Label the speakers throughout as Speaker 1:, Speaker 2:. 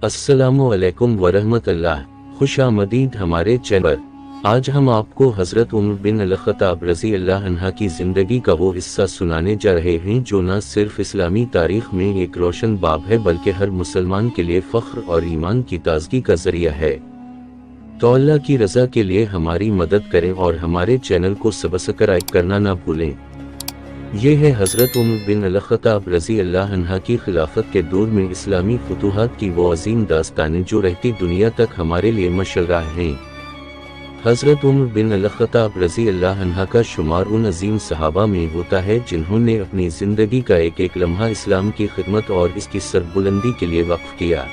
Speaker 1: अस्सलामुअलैकुम वरहमतुल्लाह। खुश आमदीद हमारे चैनल पर। आज हम आपको हज़रत उमर बिन अल-ख़त्ताब रज़ी अल्लाह अन्हा की ज़िंदगी का वो हिस्सा सुनाने जा रहे हैं जो न सिर्फ इस्लामी तारीख़ में एक रोशन बाब है बल्कि हर मुसलमान के लिए फ़ख्र और ईमान की ताज़गी का ज़रिया है। तो अल्लाह की रज़ा के लिए हमारी मदद करें और हमारे चैनल को सब्सक्राइब करना ना भूलें। ये है हज़रत उमर बिन अल-ख़त्ताब रज़ी अल्लाह अन्हा की खिलाफत के दौर में इस्लामी फतूहात की वो अजीम दास्तानें जो रहती दुनिया तक हमारे लिए मशरा हैं। हज़रत उमर बिन अल-ख़त्ताब रज़ी अल्लाह अन्हा का शुमार उन अजीम सहाबा में होता है जिन्होंने अपनी ज़िंदगी का एक एक लम्हा इस्लाम की खिदमत और इसकी सरबुलंदी के लिए वक्फ किया।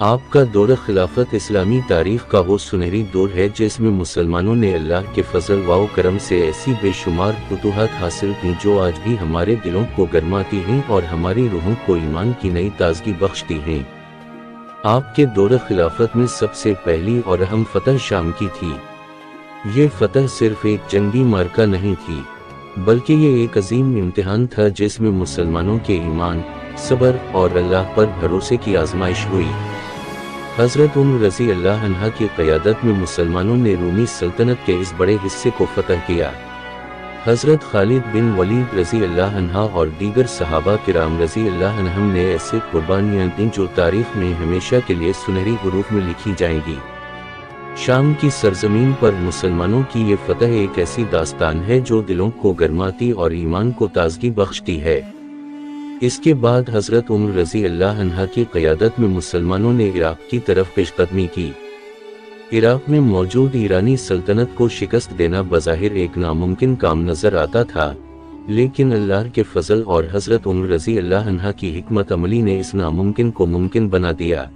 Speaker 1: आपका दौर खिलाफत इस्लामी तारीख़ का वो सुनहरी दौर है जिसमें मुसलमानों ने अल्लाह के फजल व करम से ऐसी बेशुमार फतूहात हासिल की जो आज भी हमारे दिलों को गरमाती हैं और हमारी रूहों को ईमान की नई ताजगी बख्शती हैं। आपके दौर खिलाफत में सबसे पहली और अहम फतह शाम की थी। ये फतह सिर्फ एक जंगी मार्का नहीं थी बल्कि ये एक अजीम इम्तिहान था जिसमें मुसलमानों के ईमान, सब्र और अल्लाह पर भरोसे की आजमाइश हुई। हज़रत उमर रज़ी अल्लाह अन्हा की क़यादत में मुसलमानों ने रूमी सल्तनत के इस बड़े हिस्से को फतह किया। हज़रत खालिद बिन वलीद रज़ी अल्लाह अन्हा और दीगर सहाबा किराम रज़ी अल्लाह अन्हुम ने ऐसे कुर्बानियाँ दी जो तारीख़ में हमेशा के लिए सुनहरी हुरूफ में लिखी जाएंगी। शाम की सरजमीन पर मुसलमानों की ये फतह एक ऐसी दास्तान है जो दिलों को गरमाती और ईमान को ताजगी बख्शती है। इसके बाद हज़रत उमर रज़ी अल्लाह अन्हा की क़यादत में मुसलमानों ने इराक़ की तरफ पेशकदमी की। इराक़ में मौजूद ईरानी सल्तनत को शिकस्त देना बज़ाहिर एक नामुमकिन काम नज़र आता था, लेकिन अल्लाह के फजल और हज़रत उमर रज़ी अल्लाह अन्हा की हिकमत अमली ने इस नामुमकिन को मुमकिन बना दिया।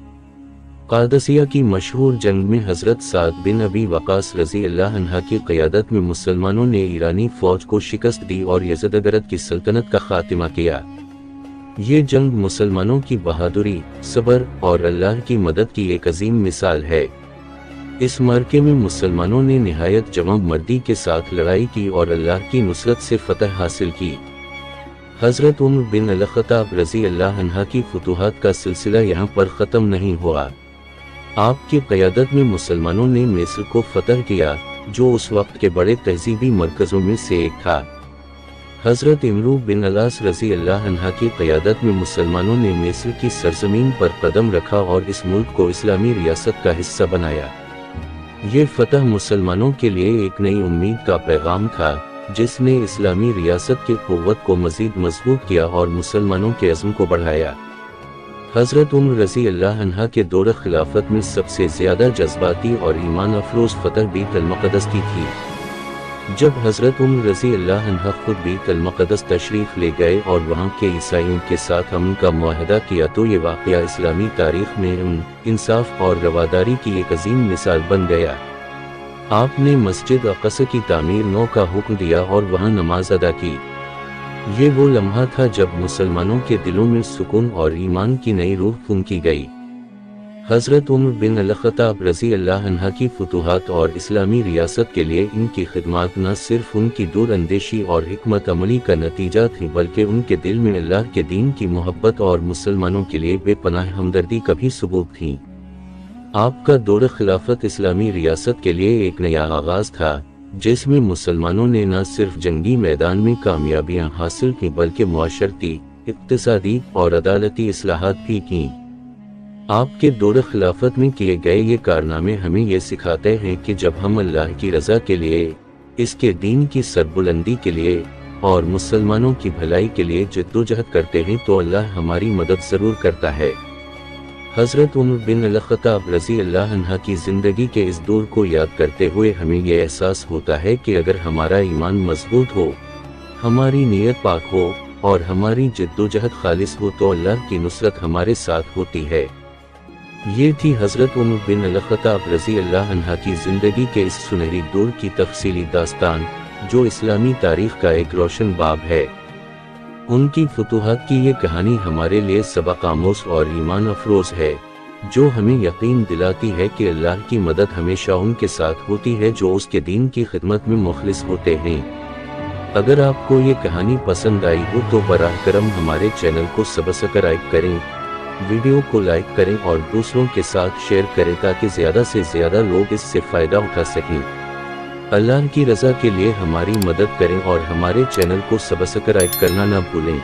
Speaker 1: क़ादसिया की मशहूर जंग में हज़रत साद बिन अबी वक़ास रज़ी अल्लाह अन्हा की क़यादत में मुसलमानों ने ईरानी फ़ौज को शिकस्त दी और यज़दगरद की सल्तनत का ख़ात्मा किया। ये जंग मुसलमानों की बहादुरी, सब्र और अल्लाह की मदद की एक अजीम मिसाल है। इस मरके में मुसलमानों ने निहायत जवाब मर्दी के साथ लड़ाई की और अल्लाह की नुसरत से फतह हासिल की। हज़रत उमर बिन अल-ख़त्ताब रज़ी अल्लाह अन्हा की फतूहात का सिलसिला यहाँ पर ख़त्म नहीं हुआ। आपकी क़यादत में मुसलमानों ने मिस्र को फतह किया जो उस वक्त के बड़े तहजीबी मरकज़ों में से एक था। हज़रत इमरू बिन अलास रज़ी अल्लाह अन्हा की क़यादत में मुसलमानों ने मिस्र की सरजमीन पर कदम रखा और इस मुल्क को इस्लामी रियासत का हिस्सा बनाया। ये फतह मुसलमानों के लिए एक नई उम्मीद का पैगाम था जिसने इस्लामी रियासत की क़ुव्वत को मज़ीद मजबूत किया और मुसलमानों के अज़्म को बढ़ाया। हज़रत उमर रज़ी अल्लाह अन्हा के दौर खिलाफत में सबसे ज़्यादा जज्बाती और ईमान अफरोज़ फतह बैत अल-मक़दस की थी। जब हज़रत उमर रज़ी अल्लाह अन्हा खुद बैत अल-मक़दस तशरीफ़ ले गए और वहाँ के ईसाइयों के साथ अमन का मुआहदा किया तो ये वाक़या इस्लामी तारीख़ में अमन, इंसाफ और रवादारी की एक अजीम मिसाल बन गया। आपने मस्जिद अक़सा की तामीर नौ का हुक्म दिया और वहाँ नमाज अदा की। ये वो लम्हा था जब मुसलमानों के दिलों में सुकून और ईमान की नई रूह फूंकी गई। हज़रत उमर बिन अल-ख़त्ताब रज़ी अल्लाह अन्हा की फतूहात और इस्लामी रियासत के लिए इनकी खिदमत न सिर्फ उनकी दूर अंदेशी और हिकमत अमली का नतीजा थी बल्कि उनके दिल में अल्लाह के दीन की मोहब्बत और मुसलमानों के लिए बेपनाह हमदर्दी का भी सबूत थी। आपका दौर खिलाफत इस्लामी रियासत के लिए एक नया आगाज़ था जिसमें मुसलमानों ने न सिर्फ जंगी मैदान में कामयाबियाँ हासिल की बल्कि मुआशरती, इक़्तिसादी और अदालती इस्लाहात भी की। आपके दौर खिलाफत में किए गए ये कारनामे हमें ये सिखाते हैं कि जब हम अल्लाह की रज़ा के लिए, इसके दीन की सरबुलंदी के लिए और मुसलमानों की भलाई के लिए जद्दोजहद करते हैं तो अल्लाह हमारी मदद ज़रूर करता है। हज़रत उमर बिन अल-ख़त्ताब रज़ी अल्लाह अन्हा की ज़िंदगी के इस दौर को याद करते हुए हमें यह एहसास होता है कि अगर हमारा ईमान मजबूत हो, हमारी नीयत पाक हो और हमारी जद्दोजहद खालिस हो तो अल्लाह की नुसरत हमारे साथ होती है। ये थी हज़रत उमर बिन अल-ख़त्ताब रज़ी अल्लाह अन्हा की ज़िंदगी के इस सुनहरी दौर की तफसीली दास्तान जो इस्लामी तारीख़ का एक रोशन बाब है। उनकी फतूहात की ये कहानी हमारे लिए सबक आमोज़ और ईमान अफरोज़ है जो हमें यकीन दिलाती है कि अल्लाह की मदद हमेशा उनके साथ होती है जो उसके दीन की खिदमत में मुखलिस होते हैं। अगर आपको ये कहानी पसंद आई हो तो बराह करम हमारे चैनल को सब्सक्राइब करें वीडियो को लाइक करें और दूसरों के साथ शेयर करें ताकि ज़्यादा से ज़्यादा लोग इससे फ़ायदा उठा सकें। अल्लाह की रज़ा के लिए हमारी मदद करें और हमारे चैनल को सब्सक्राइब करना ना भूलें।